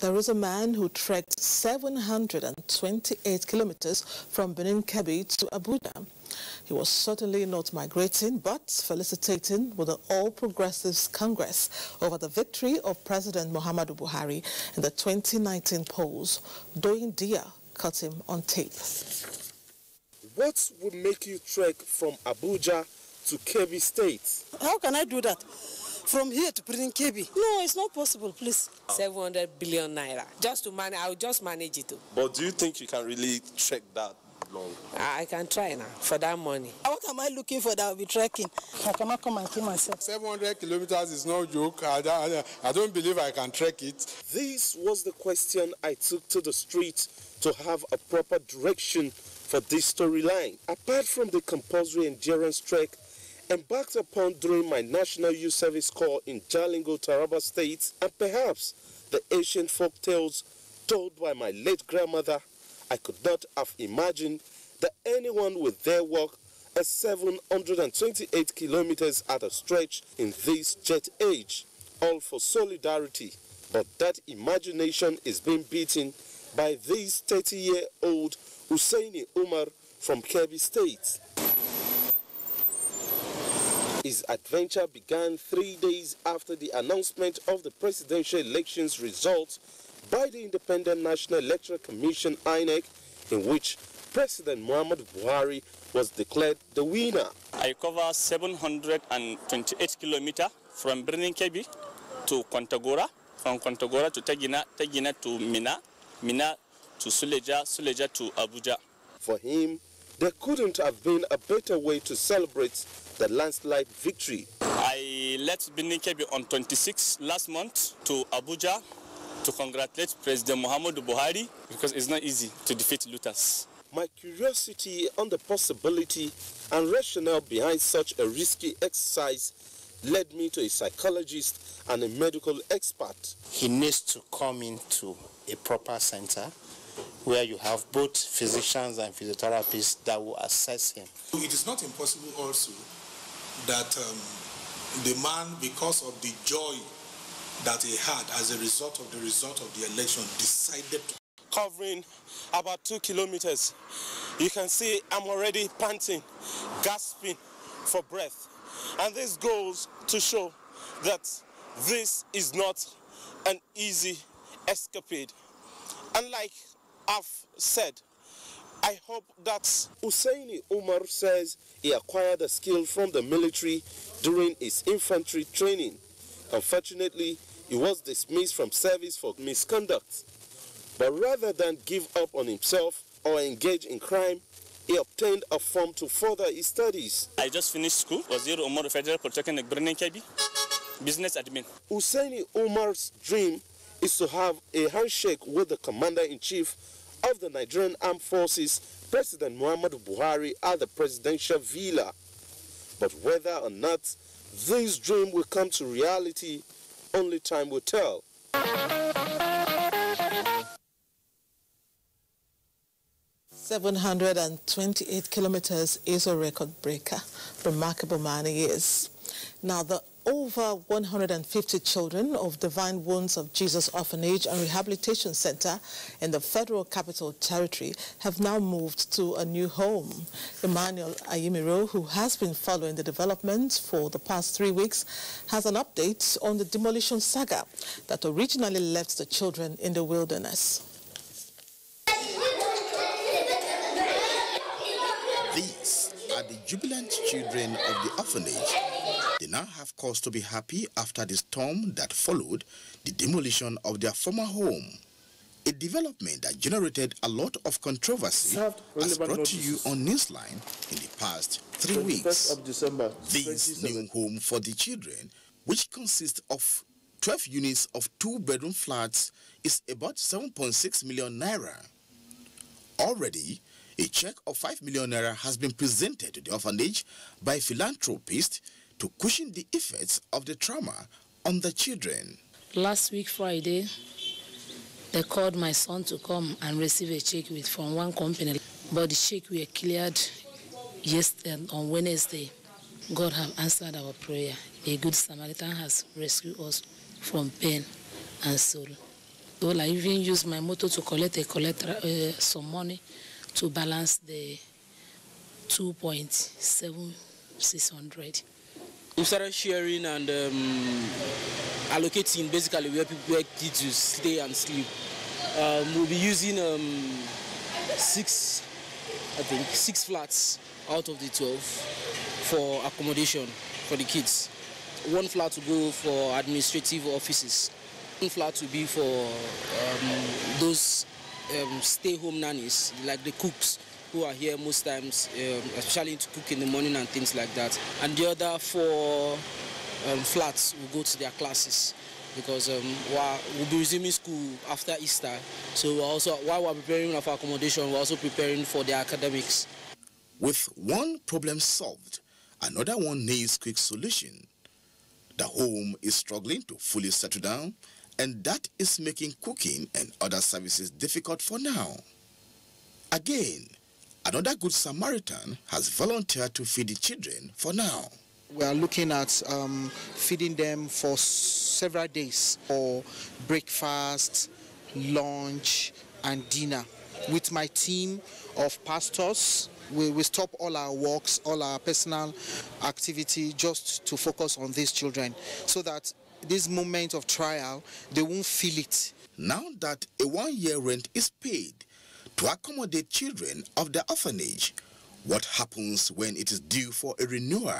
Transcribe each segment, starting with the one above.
There is a man who trekked 728 kilometers from Benin Kebbi to Abuja. He was certainly not migrating, but felicitating with the All Progressives Congress over the victory of President Muhammadu Buhari in the 2019 polls. Doyin Dia caught him on tape. What would make you trek from Abuja to Kebbi State? How can I do that? From here to Benin Kebbi? No, it's not possible, please. 700 billion naira. Just to manage, I'll just manage it. But do you think you can really trek that long? I can try now for that money. What am I looking for that I'll be trekking? I cannot come and kill myself. 700 kilometers is no joke. I don't believe I can trek it. This was the question I took to the street to have a proper direction for this storyline. Apart from the compulsory endurance trek embarked upon during my National Youth Service Corps in Jalingo, Taraba State, and perhaps the ancient folk tales told by my late grandmother, I could not have imagined that anyone would dare walk a 728 kilometers at a stretch in this jet age, all for solidarity. But that imagination is being beaten by this 30-year-old Hussaini Umar from Kebbi State. His adventure began 3 days after the announcement of the presidential elections results by the Independent National Electoral Commission (INEC), in which President Muhammadu Buhari was declared the winner. I cover 728 kilometers from Benin Kebbi to Kontagora, from Kontagora to Tagina, Tagina to Mina, Mina to Suleja, Suleja to Abuja. For him, there couldn't have been a better way to celebrate the landslide victory. I left Benin Kebbi on 26 last month to Abuja to congratulate President Muhammadu Buhari because it's not easy to defeat looters. My curiosity on the possibility and rationale behind such a risky exercise led me to a psychologist and a medical expert. He needs to come into a proper center where you have both physicians and physiotherapists that will assess him. It is not impossible also that the man, because of the joy that he had as a result of the election, decided to. Covering about 2 kilometers, you can see I'm already panting, gasping for breath. And this goes to show that this is not an easy escapade. And like I've said, I hope that Hussaini Umar says he acquired the skill from the military during his infantry training. Unfortunately, he was dismissed from service for misconduct. But rather than give up on himself or engage in crime, he obtained a form to further his studies. I just finished school, Waziri Umar Federal Polytechnic Benin Kebbi, business admin. Hussaini Umar's dream is to have a handshake with the Commander-in-Chief of the Nigerian Armed Forces, President Muhammadu Buhari, at the presidential villa. But whether or not this dream will come to reality, only time will tell. 728 kilometers is a record breaker. Remarkable man he is. Now, the over 150 children of Divine Wounds of Jesus Orphanage and Rehabilitation Center in the Federal Capital Territory have now moved to a new home. Emmanuel Ayimiro, who has been following the development for the past 3 weeks, has an update on the demolition saga that originally left the children in the wilderness. These are the jubilant children of the orphanage. They now have cause to be happy after the storm that followed the demolition of their former home. A development that generated a lot of controversy has brought to you on Newsline in the past 3 weeks. This new home for the children, which consists of 12 units of 2-bedroom flats, is about 7.6 million naira. Already, a check of 5 million naira has been presented to the orphanage by philanthropists to cushion the effects of the trauma on the children. Last week, Friday, they called my son to come and receive a check from one company, but the check were cleared yesterday on Wednesday. God have answered our prayer. A good Samaritan has rescued us from pain and sorrow. Well, I even use my motor to collect some money to balance the 2.7600. We started sharing and allocating basically where kids will stay and sleep. We'll be using 6 flats out of the 12 for accommodation for the kids. 1 flat to go for administrative offices. 1 flat to be for those stay-home nannies, like the cooks who are here most times, especially to cook in the morning and things like that. And the other 4 flats will go to their classes because we'll be resuming school after Easter. So also, while we're preparing for accommodation, we're also preparing for their academics. With one problem solved, another one needs quick solution. The home is struggling to fully settle down, and that is making cooking and other services difficult for now. Again, another good Samaritan has volunteered to feed the children for now. We are looking at feeding them for several days for breakfast, lunch, and dinner. With my team of pastors, we stop all our works, all our personal activity just to focus on these children so that this moment of trial, they won't feel it. Now that a 1-year rent is paid to accommodate children of the orphanage, what happens when it is due for a renewal?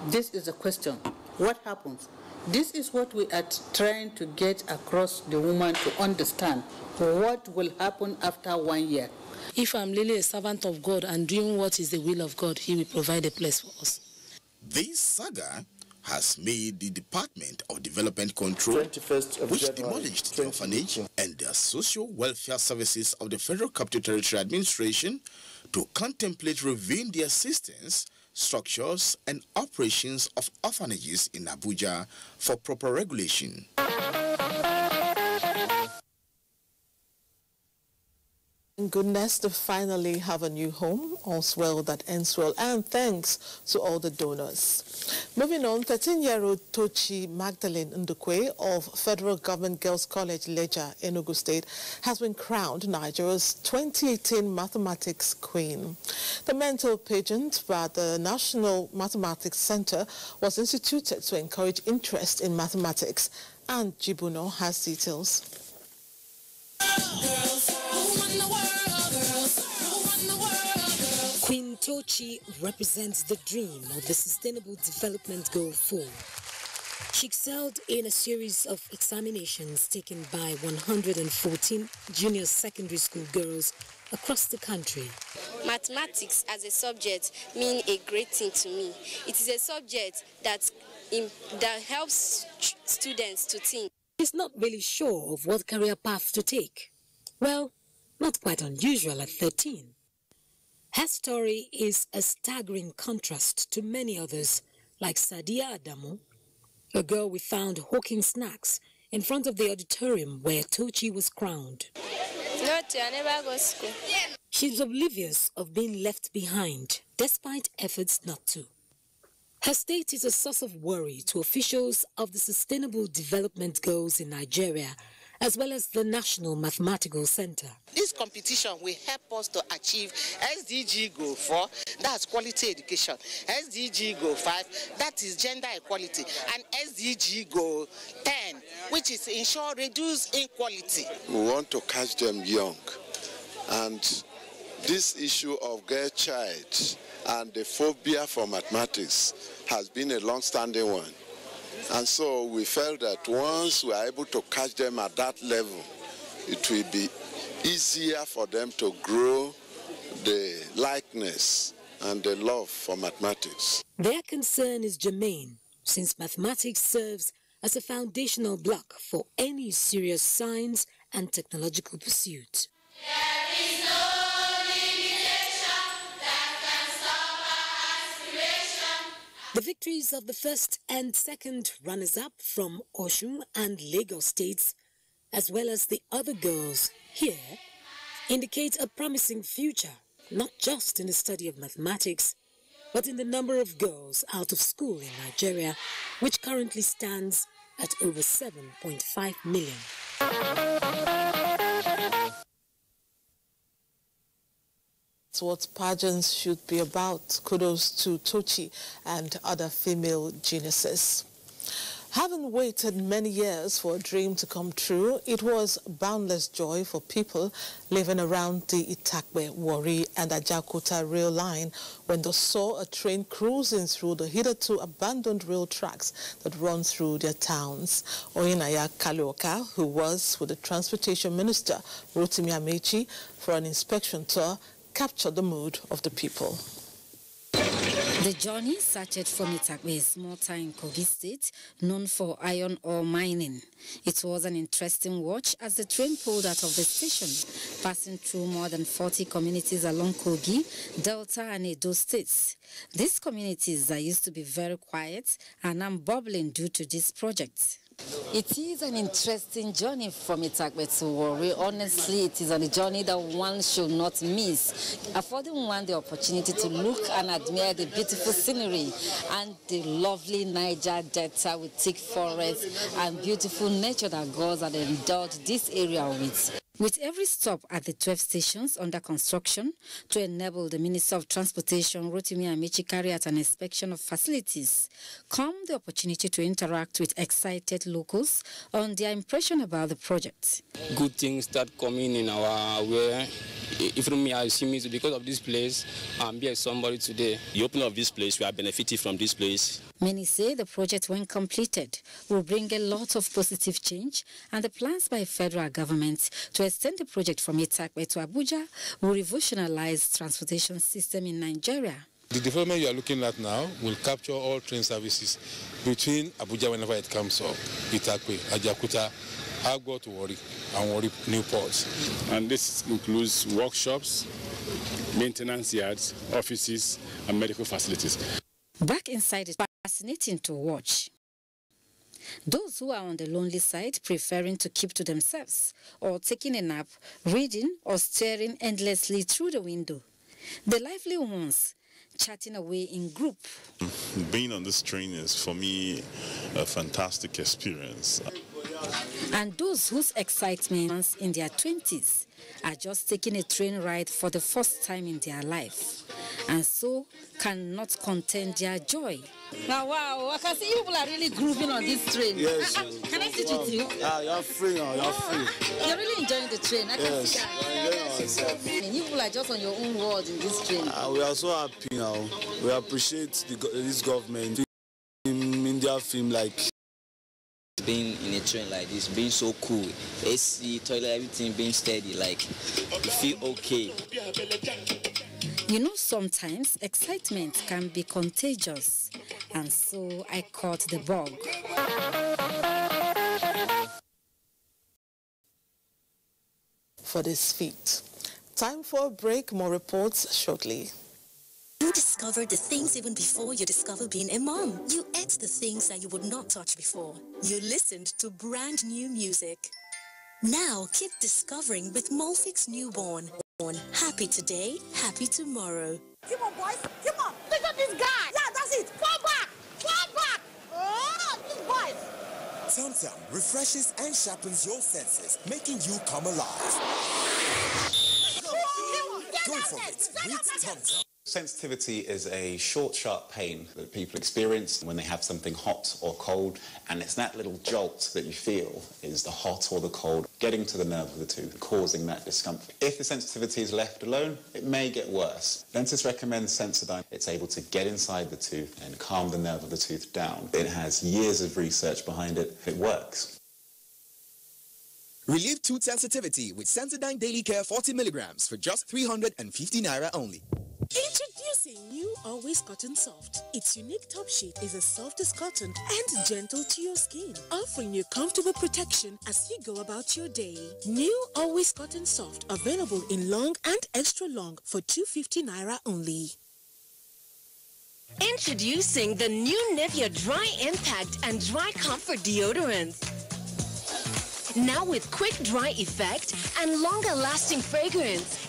This is the question. What happens? This is what we are trying to get across the woman to understand. What will happen after 1 year? If I'm really a servant of God and doing what is the will of God, He will provide a place for us. This saga has made the Department of Development Control, which demolished the orphanage, and the Social Welfare Services of the Federal Capital Territory Administration to contemplate reviewing the assistance, structures, and operations of orphanages in Abuja for proper regulation. Goodness to finally have a new home, all's well that ends well, and thanks to all the donors. Moving on, 13-year-old Tochi Magdalene Ndukwe of Federal Government Girls College, Leja, Enugu State, has been crowned Nigeria's 2018 Mathematics Queen. The mental pageant by the National Mathematics Center was instituted to encourage interest in mathematics, and Jibuno has details. Queen Tochi represents the dream of the Sustainable Development Goal 4. She excelled in a series of examinations taken by 114 junior secondary school girls across the country. Mathematics as a subject means a great thing to me. It is a subject that helps students to think. She's not really sure of what career path to take. Well, not quite unusual at 13. Her story is a staggering contrast to many others, like Sadia Adamu, a girl we found hawking snacks in front of the auditorium where Tochi was crowned. No, I never go to school. She's oblivious of being left behind, despite efforts not to. Her state is a source of worry to officials of the Sustainable Development Goals in Nigeria, as well as the National Mathematical Center. This competition will help us to achieve SDG Goal 4, that's quality education, SDG Goal 5, that is gender equality, and SDG Goal 10, which is ensure reduce inequality. We want to catch them young, and this issue of girl child and the phobia for mathematics has been a long-standing one. And so we felt that once we are able to catch them at that level, it will be easier for them to grow the likeness and the love for mathematics. Their concern is germane, since mathematics serves as a foundational block for any serious science and technological pursuit. There is no limitation that can stop our aspiration. The victories of the first and second runners-up from Osun and Lagos states, as well as the other girls here, indicate a promising future, not just in the study of mathematics, but in the number of girls out of school in Nigeria, which currently stands at over 7.5 million. That's what pageants should be about. Kudos to Tochi and other female geniuses. Having waited many years for a dream to come true, it was boundless joy for people living around the Itakpe, Warri and Ajaokuta rail line when they saw a train cruising through the hitherto abandoned rail tracks that run through their towns. Oyinaya Kalioka, who was with the Transportation Minister Rotimi Amechi for an inspection tour, captured the mood of the people. The journey started from Itakpe, a small town in Kogi State, known for iron ore mining. It was an interesting watch as the train pulled out of the station, passing through more than 40 communities along Kogi, Delta and Edo states. These communities that used to be very quiet are now bubbling due to this project. It is an interesting journey from Itakpe to Warri. Honestly, it is a journey that one should not miss, affording one the opportunity to look and admire the beautiful scenery and the lovely Niger Delta with thick forests and beautiful nature that God has endowed this area with. With every stop at the 12 stations under construction to enable the Minister of Transportation, Rotimi Amechi, carry out an inspection of facilities, come the opportunity to interact with excited locals on their impression about the project. Good things start coming in our way. Even me, I see me because of this place, I'm here somebody today. The opening of this place, we are benefiting from this place. Many say the project, when completed, will bring a lot of positive change, and the plans by federal government to extend the project from Itakpe to Abuja will revolutionize transportation system in Nigeria. The development you are looking at now will capture all train services between Abuja whenever it comes up, Itakpe, Ajaokuta, Agbo to Warri, and Warri New Ports. And this includes workshops, maintenance yards, offices, and medical facilities. Back inside, it's fascinating to watch. Those who are on the lonely side preferring to keep to themselves or taking a nap, reading or staring endlessly through the window. The lively ones chatting away in group. Being on this train is, for me, a fantastic experience. And those whose excitement in their 20s are just taking a train ride for the first time in their life, and so cannot contain their joy. Now, wow, I can see you people are really grooving on this train. Yes. Can I sit with you? You're free now, you're free. You're really enjoying the train. I can see that. You people are just on your own world in this train. We are so happy now. We appreciate this government in their film, like being in a train like this, being so cool, AC, toilet, everything being steady, like you feel okay. You know, sometimes excitement can be contagious, and so I caught the bug. For this feat. Time for a break, more reports shortly. You discovered the things even before you discovered being a mom. You ate the things that you would not touch before. You listened to brand new music. Now keep discovering with Molfix Newborn. Happy today, happy tomorrow. Come on, boys. Come on. Look at this guy. Yeah, that's it. Fall back. Fall back. Oh, these boys. TomTom refreshes and sharpens your senses, making you come alive. Go for it with TomTom. Sensitivity is a short, sharp pain that people experience when they have something hot or cold, and it's that little jolt that you feel is the hot or the cold getting to the nerve of the tooth, causing that discomfort. If the sensitivity is left alone, it may get worse. Dentists recommend Sensodyne. It's able to get inside the tooth and calm the nerve of the tooth down. It has years of research behind it. It works. Relieve tooth sensitivity with Sensodyne Daily Care 40 milligrams for just 350 naira only. Introducing new Always Cotton Soft. Its unique top sheet is as soft as cotton and gentle to your skin, offering you comfortable protection as you go about your day. New Always Cotton Soft, available in long and extra long for 250 naira only. Introducing the new Nivea Dry Impact and Dry Comfort Deodorants. Now with quick dry effect and longer lasting fragrance.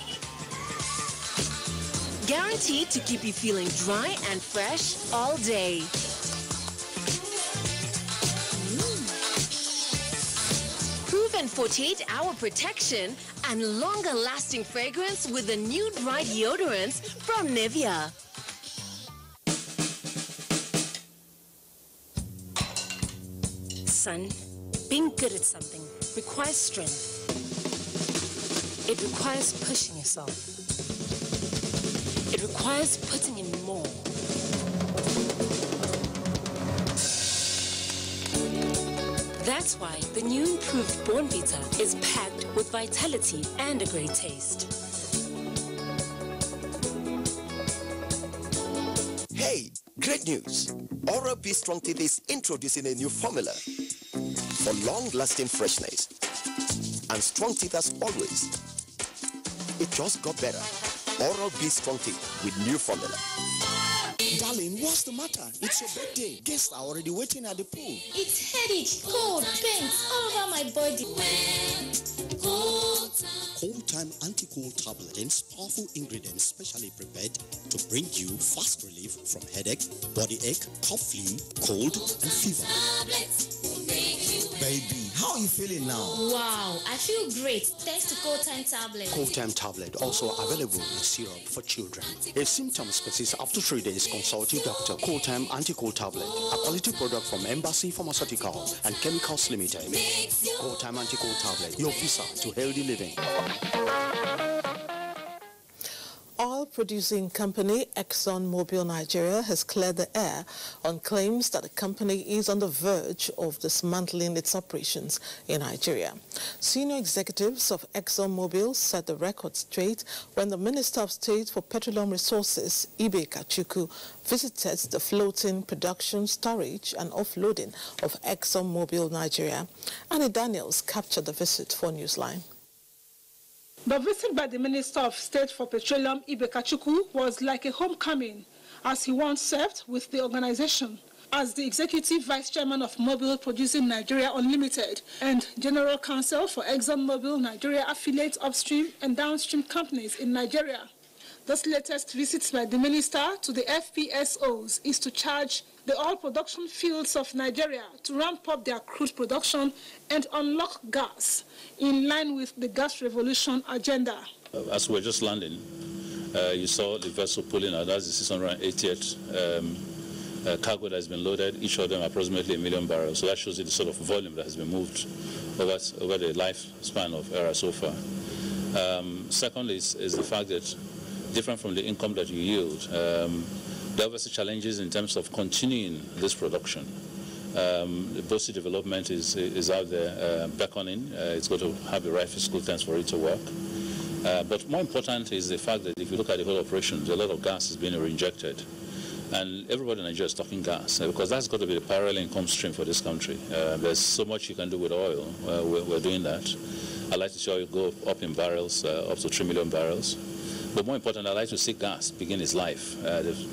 Guaranteed to keep you feeling dry and fresh all day. Proven 48-hour protection and longer-lasting fragrance with the new dry deodorants from Nivea. Son, being good at something requires strength. It requires pushing yourself. It requires putting in more. That's why the new improved Bornvita is packed with vitality and a great taste. Hey, great news! Oral-B Strong Teeth is introducing a new formula for long-lasting freshness. And strong teeth as always. It just got better. Oral-B Strong Teeth with new formula. Darling, what's the matter? It's your birthday. Guests are already waiting at the pool. It's headache, cold, pains all over my body. Cold Time Anti-Cold Tablet contains powerful ingredients specially prepared to bring you fast relief from headache, body ache, cough, flu, cold, and fever. Baby, how are you feeling now? Wow, I feel great thanks to Cold Time Tablet. Cold Time Tablet also available in syrup for children. If symptoms persist after 3 days, consult your doctor. Cold Time Anti-Cold Tablet, a quality product from Embassy Pharmaceutical and Chemicals Limited. Cold Time Anti-Cold Tablet, your visa to healthy living. Oil-producing company ExxonMobil Nigeria has cleared the air on claims that the company is on the verge of dismantling its operations in Nigeria. Senior executives of ExxonMobil set the record straight when the Minister of State for Petroleum Resources, Ibe Kachukwu, visited the floating production, storage and offloading of ExxonMobil Nigeria. Annie Daniels captured the visit for Newsline. The visit by the Minister of State for Petroleum, Ibe Kachukwu, was like a homecoming, as he once served with the organization as the Executive Vice Chairman of Mobil Producing Nigeria Unlimited and General Counsel for ExxonMobil Nigeria affiliate upstream and downstream companies in Nigeria. This latest visit by the Minister to the FPSOs is to charge the oil production fields of Nigeria to ramp up their crude production and unlock gas in line with the gas revolution agenda. As we're just landing, you saw the vessel pulling out. That's the 680th cargo that has been loaded, each of them approximately 1 million barrels. So that shows you the sort of volume that has been moved over the lifespan of ERA so far. Second is the fact that, different from the income that you yield, there are obviously challenges in terms of continuing this production. The BOSI development is out there beckoning. It's going to have the right fiscal terms for it to work. But more important is the fact that if you look at the whole operation, a lot of gas is being reinjected. And everybody in Nigeria is talking gas, because that's got to be the parallel income stream for this country. There's so much you can do with oil. We're doing that. I'd like to see oil go up in barrels, up to 3 million barrels. But more important, I'd like to see gas begin its life.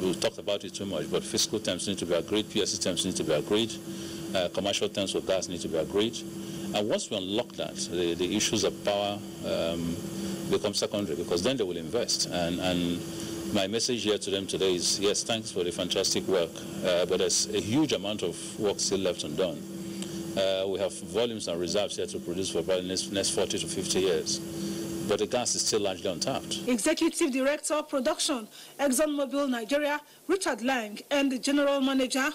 We've talked about it too much, but fiscal terms need to be agreed, PSC terms need to be agreed, commercial terms for gas need to be agreed. And once we unlock that, the issues of power become secondary, because then they will invest. And my message here to them today is, yes, thanks for the fantastic work, but there's a huge amount of work still left undone. We have volumes and reserves here to produce for about the next 40 to 50 years. But the gas is still largely untapped. Executive Director of Production, ExxonMobil Nigeria, Richard Lang, and the General Manager,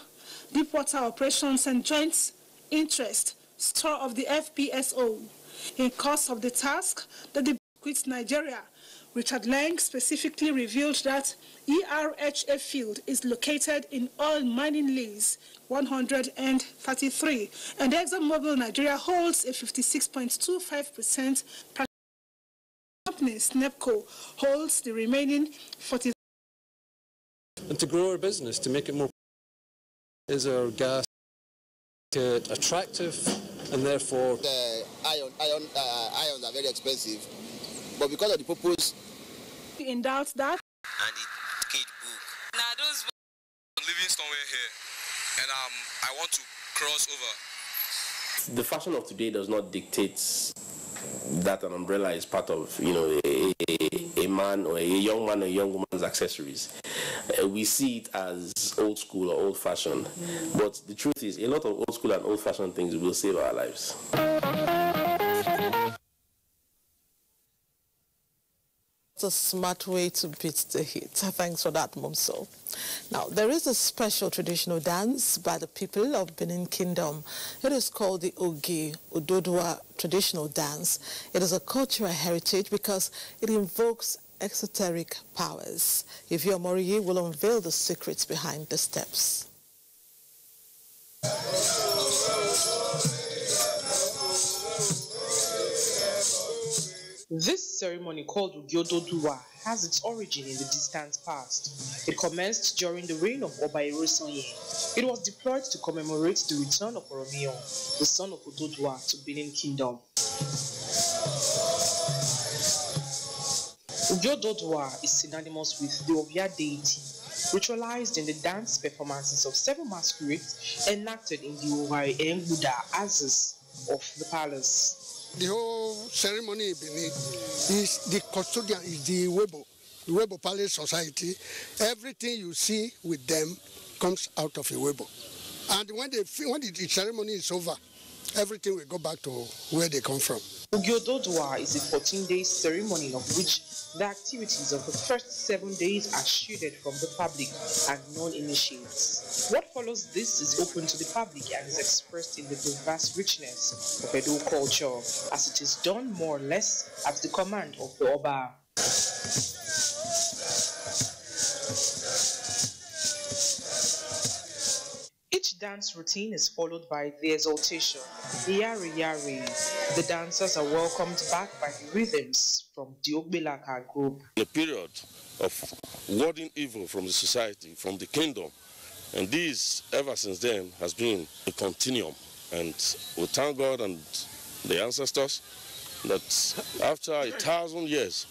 Deepwater Operations and Joint Interest, Store of the FPSO. In course of the task, the quit Nigeria, Richard Lang specifically revealed that ERHA field is located in oil mining lease 133, and ExxonMobil Nigeria holds a 56.25%. Company SNEPCO holds the remaining 40%. And to grow our business, to make it more, is our gas attractive, and therefore the ions are very expensive, but because of the purpose. In doubt that. And the kid book. Now those. I'm living somewhere here, and I want to cross over. The fashion of today does not dictate that an umbrella is part of, a man or a young man or a young woman's accessories. We see it as old school or old-fashioned, but the truth is a lot of old school and old-fashioned things will save our lives. It's a smart way to beat the heat. Thanks for that, Mumso. Now, there is a special traditional dance by the people of Benin Kingdom. It is called the Ogi Ododua traditional dance. It is a cultural heritage because it invokes exoteric powers. Ifeoma Moriyi will unveil the secrets behind the steps. This ceremony, called Ogiododua, has its origin in the distant past. It commenced during the reign of Oba Erosonye. It was deployed to commemorate the return of Oromiyan, the son of Ododua, to Benin Kingdom. Ogiododua is synonymous with the Ovia deity, ritualized in the dance performances of several masquerades enacted in the Owari Engbuda Azes of the palace. The whole ceremony in Benin is the custodian, is the Webo Palace Society. Everything you see with them comes out of a Webo. And when the ceremony is over, everything will go back to where they come from. Ogiododua is a 14-day ceremony of which the activities of the first 7 days are shielded from the public and non-initiates. What follows this is open to the public and is expressed in the diverse richness of Edo culture, as it is done more or less at the command of the Oba. Each dance routine is followed by the exaltation, the Yari Yari. The dancers are welcomed back by the rhythms from the Ogbelaka group. A period of warding evil from the society, from the kingdom, and this, ever since then, has been a continuum. And we thank God and the ancestors that after 1,000 years,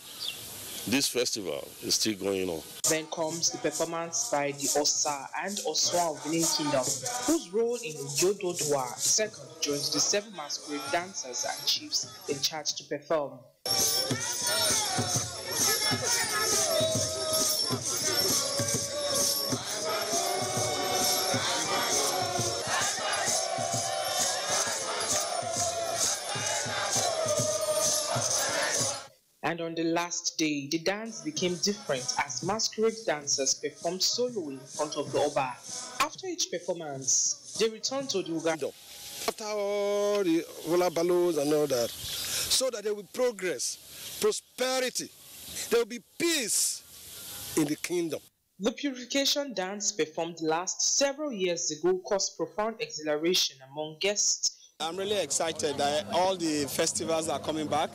this festival is still going on. Then comes the performance by the Osa and Oswa of Benin Kingdom, whose role in Ogiododua second joins the 7 masquerade dancers and chiefs in charge to perform. And on the last day, the dance became different as masquerade dancers performed solo in front of the Oba. After each performance, they returned to the Uganda. After all the Vola balloons and all that, so that there will be progress, prosperity, there will be peace in the kingdom. The purification dance performed last several years ago caused profound exhilaration among guests. I'm really excited that all the festivals are coming back,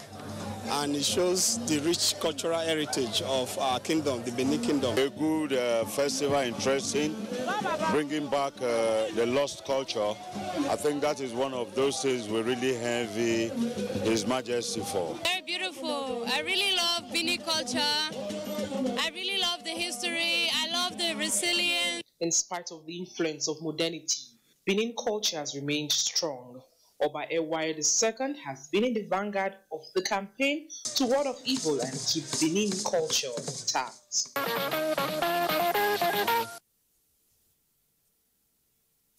and it shows the rich cultural heritage of our kingdom, the Benin Kingdom. A good festival, interesting, bringing back the lost culture. I think that is one of those things we really envy His Majesty for. Very beautiful. I really love Benin culture. I really love the history. I love the resilience. In spite of the influence of modernity, Benin culture has remained strong. Oba Ewaye II has been in the vanguard of the campaign to ward off evil and keep Benin culture intact.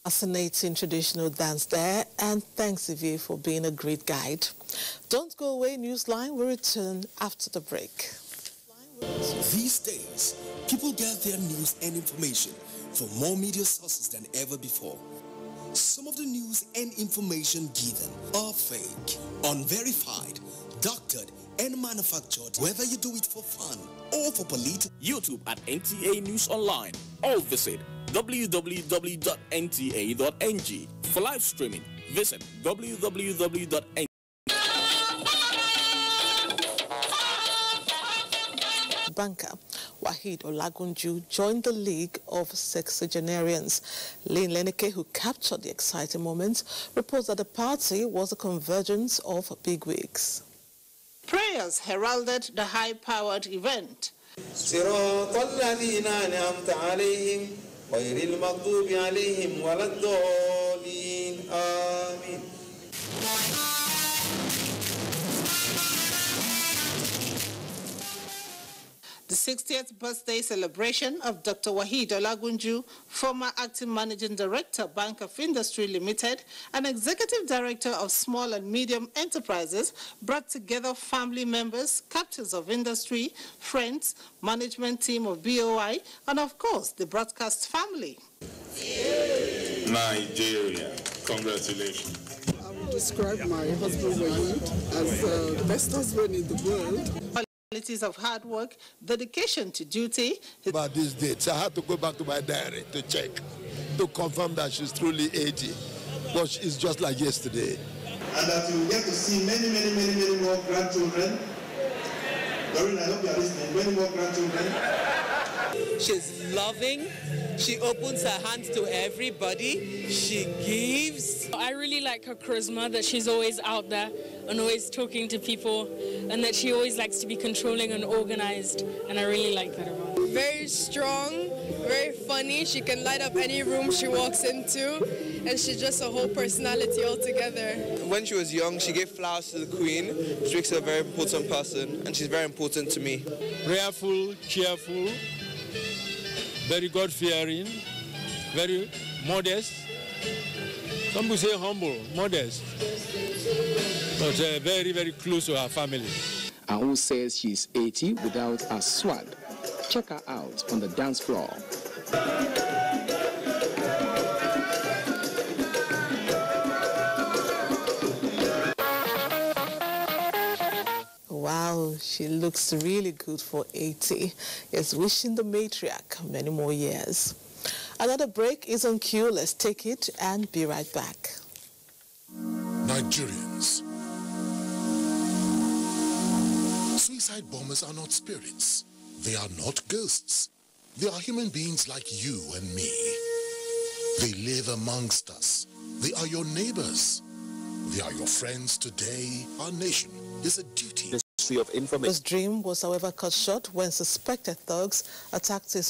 Fascinating traditional dance there, and thanks Ivy for being a great guide. Don't go away, Newsline will return after the break. These days, people get their news and information from more media sources than ever before. Some of the news and information given are fake, unverified, doctored, and manufactured, whether you do it for fun or for political. YouTube at NTA News Online, or visit www.nta.ng. For live streaming, visit www.nta.ng. Banker Wahid Olagunju joined the League of Sexagenarians. Lane Leneke, who captured the exciting moment, reports that the party was a convergence of bigwigs. Prayers heralded the high-powered event. The 60th birthday celebration of Dr. Wahid Olagunju, former acting managing director, Bank of Industry Limited, and executive director of Small and Medium Enterprises, brought together family members, captains of industry, friends, management team of BOI, and of course, the broadcast family. Nigeria, congratulations. I would describe my husband Wahid as the best husband in the world. Qualities of hard work, dedication to duty. About these dates, I had to go back to my diary to check, to confirm that she's truly 80. But it's just like yesterday. And that you will get to see many more grandchildren. Doreen, I hope you are listening. Many more grandchildren. She's loving. She opens her hands to everybody. She gives. I really like her charisma, that she's always out there and always talking to people, and that she always likes to be controlling and organized, and I really like that about her. Very strong, very funny. She can light up any room she walks into, and she's just a whole personality altogether. When she was young, she gave flowers to the Queen, which makes her a very important person, and she's very important to me. Prayerful, cheerful, very God-fearing, very modest. Some would say humble, modest, but very close to her family. And who says she's 80 without a swag? Check her out on the dance floor. Wow, she looks really good for 80. Yes, wishing the matriarch many more years. Another break is on cue. Let's take it and be right back. Nigerians. Suicide bombers are not spirits. They are not ghosts. They are human beings like you and me. They live amongst us. They are your neighbors. They are your friends today. Our nation is a duty. Of information. His dream was, however, cut short when suspected thugs attacked his